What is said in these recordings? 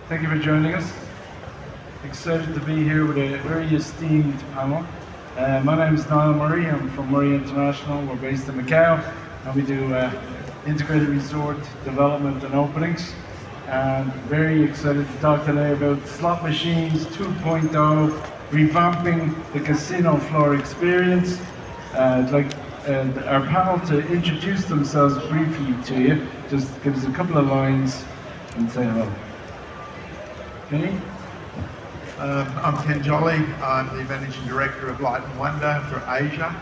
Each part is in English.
Thank you for joining us. Excited to be here with a very esteemed panel. My name is Niall Murray. I'm from Murray International. We're based in Macau, and we do integrated resort development and openings. And very excited to talk today about slot machines 2.0, revamping the casino floor experience. I'd like our panel to introduce themselves briefly to you. Just give us a couple of lines and say hello. Kenny? I'm Ken Jolly. I'm the Managing Director of Light and Wonder for Asia.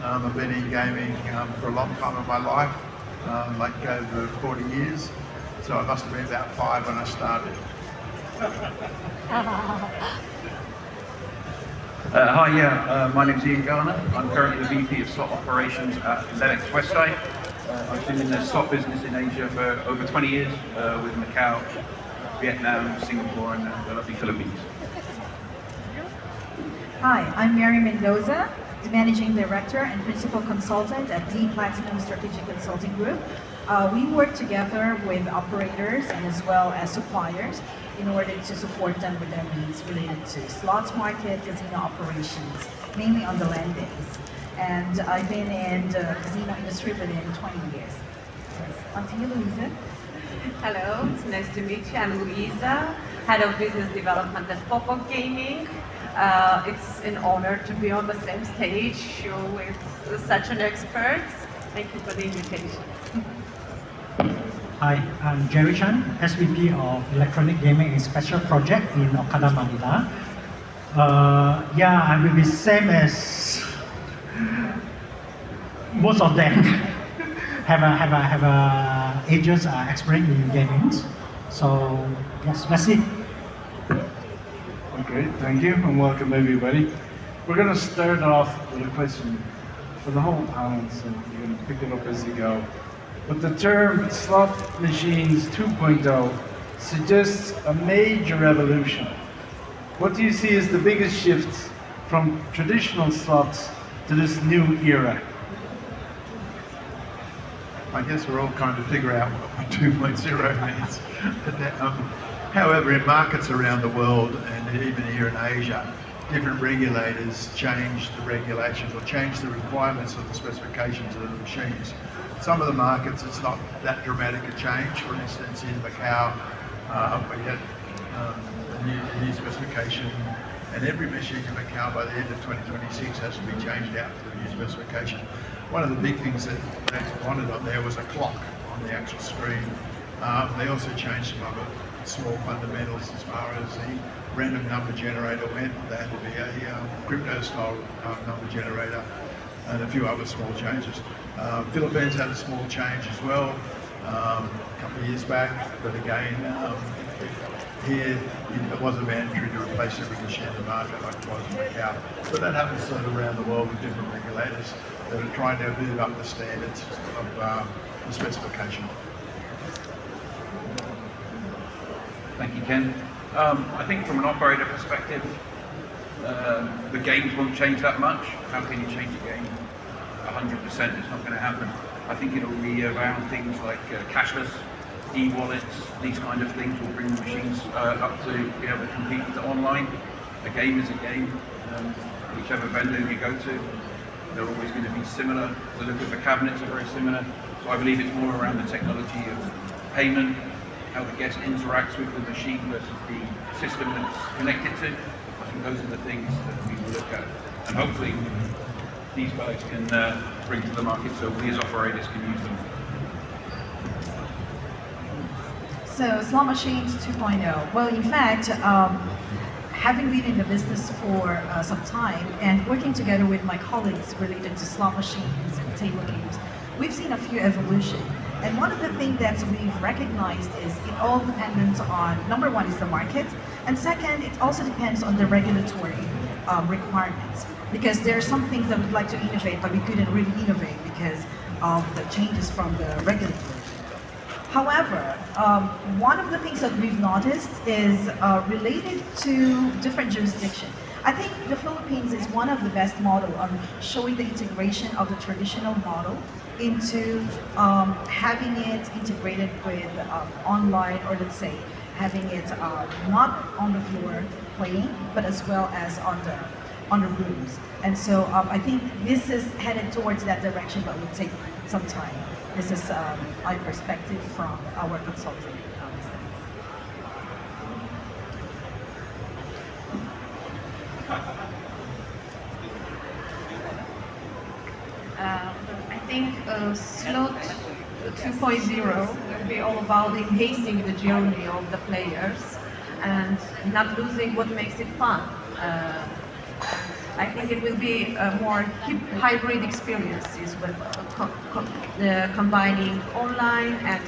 I've been in gaming for a long time in my life, like over 40 years. So I must have been about 5 when I started. Hi, my name's Ian Garner. I'm currently the VP of Slot Operations at Lennox Westside. I've been in the slot business in Asia for over 20 years with Macau, Vietnam, Singapore, and the lovely Philippines. Hi, I'm Mary Mendoza, the Managing Director and Principal Consultant at D Platinum Strategic Consulting Group. We work together with operators and as well as suppliers in order to support them with their needs related to slots market, casino operations, mainly on the land days. And I've been in the casino industry within 20 years. Yes. On to you, Louisa. Hello, it's nice to meet you. I'm Luisa, Head of Business Development at Pop-Up Gaming. It's an honor to be on the same stage with such an expert. Thank you for the invitation. Hi, I'm Jerry Chan, SVP of Electronic Gaming and Special Project in Okada, Manila. I will be same as most of them have a ages experience in gaming. So yes, let's see. Okay, thank you and welcome everybody. We're going to start off with a question for the whole panel, so you're going to pick it up as you go. But the term slot machines 2.0 suggests a major evolution. What do you see as the biggest shifts from traditional slots to this new era? I guess we're all trying to figure out what 2.0 means. However, in markets around the world and even here in Asia, different regulators change the regulations or change the requirements of the specifications of the machines. Some of the markets, it's not that dramatic a change. For instance, in Macau, we had a new specification, and every machine in Macau by the end of 2026 has to be changed out to the new specification. One of the big things that they wanted on there was a clock on the actual screen. They also changed some other small fundamentals as far as the random number generator went. There had to be a crypto-style number generator and a few other small changes. Philippines had a small change as well a couple of years back, but again, here it wasn't mandatory to replace every machine in the market like it was in Macau. But that happens sort of around the world with different regulators that are trying to move up the standards of the specification. Thank you, Ken. I think from an operator perspective, the games won't change that much. How can you change a game 100%? It's not going to happen. I think it'll be around things like cashless, e-wallets, these kind of things will bring the machines up to be able to compete with the online. A game is a game. Whichever vendor you go to, they're always going to be similar. The look of the cabinets are very similar. So I believe it's more around the technology of payment, how the guest interacts with the machine versus the system that it's connected to. I think those are the things that we will look at. And hopefully these guys can bring to the market so we as operators can use them. So slot machines 2.0. Well, in fact, having been in the business for some time and working together with my colleagues related to slot machines and table games, we've seen a few evolution. And one of the things that we've recognized is it all depends on, number one is the market, and second, it also depends on the regulatory requirements. Because there are some things that we'd like to innovate, but we couldn't really innovate because of the changes from the regulatory. However, one of the things that we've noticed is related to different jurisdictions. I think the Philippines is one of the best model on showing the integration of the traditional model into having it integrated with online, or let's say having it not on the floor playing, but as well as on the rooms. And so I think this is headed towards that direction, but will take some time. This is my perspective from our consulting business. I think Slot 2.0 will be all about enhancing the journey of the players and not losing what makes it fun. I think it will be a more hybrid experiences with combining online and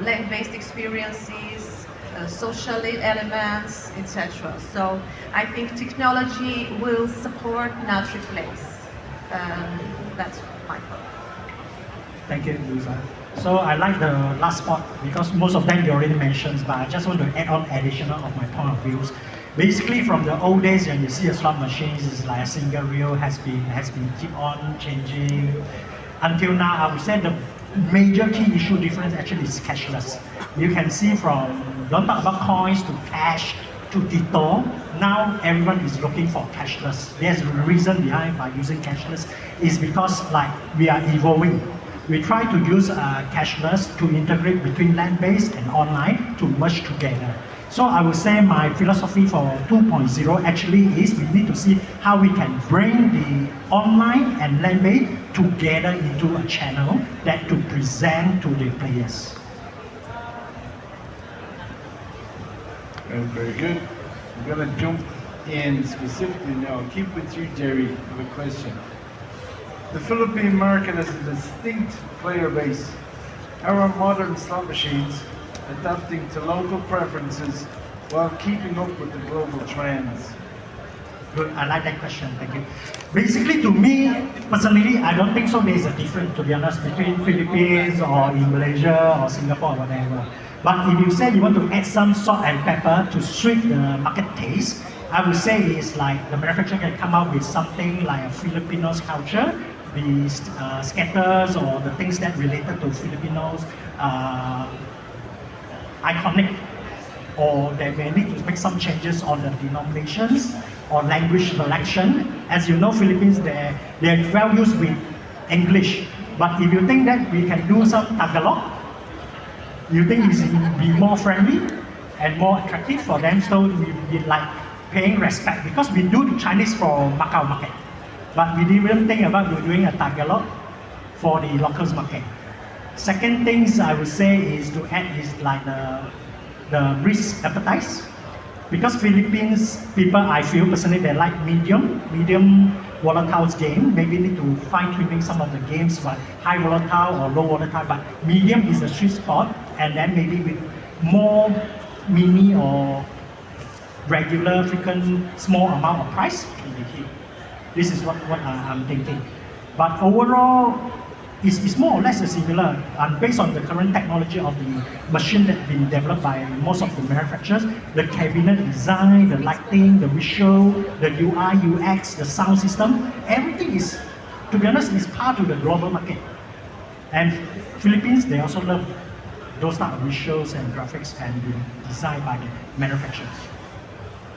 land-based experiences, social elements, etc. So I think technology will support, not replace. That's my thought. Thank you, Luisa. So I like the last part because most of them you already mentioned, but I just want to add on additional of my point of views. Basically, from the old days when you see a slot machine, it's like a single reel has been keep on changing until now. I would say the major key issue difference actually is cashless. You can see from don't talk about coins to cash to Tito. Now everyone is looking for cashless. There's a reason behind by using cashless is because like we are evolving. We try to use cashless to integrate between land-based and online to merge together. So I would say my philosophy for 2.0 actually is we need to see how we can bring the online and land-based together into a channel that to present to the players. Very good. I'm going to jump in specifically now. I'll keep with you, Jerry, with a question. The Philippine market has a distinct player base. How are modern slot machines adapting to local preferences while keeping up with the global trends? Good, I like that question, thank you. Basically, to me, personally, I don't think so there's a difference, to be honest, between Philippines or in Malaysia or Singapore or whatever. But if you say you want to add some salt and pepper to sweet the market taste, I would say it's like the manufacturer can come up with something like a Filipinos culture, the scatters or the things that related to Filipinos iconic, or they may need to make some changes on the denominations or language selection. As you know, Philippines, they're well used with English. But if you think that we can do some Tagalog, you think it will be more friendly and more attractive for them, so we be like paying respect because we do the Chinese for Macau market. But we didn't think about doing a Tagalog for the locals market. Second things I would say is to add is like the risk appetite. Because Philippines people, I feel personally, they like medium volatile game. Maybe need to fine tuning some of the games, but high volatile or low volatile. But medium is the sweet spot, and then maybe with more mini or regular, frequent, small amount of price can be hit. This is what I'm thinking. But overall, it's more or less similar. And based on the current technology of the machine that's been developed by most of the manufacturers, the cabinet design, the lighting, the visual, the UI, UX, the sound system, everything is, to be honest, is part of the global market. And Philippines, they also love those type of visuals and graphics and the design by the manufacturers.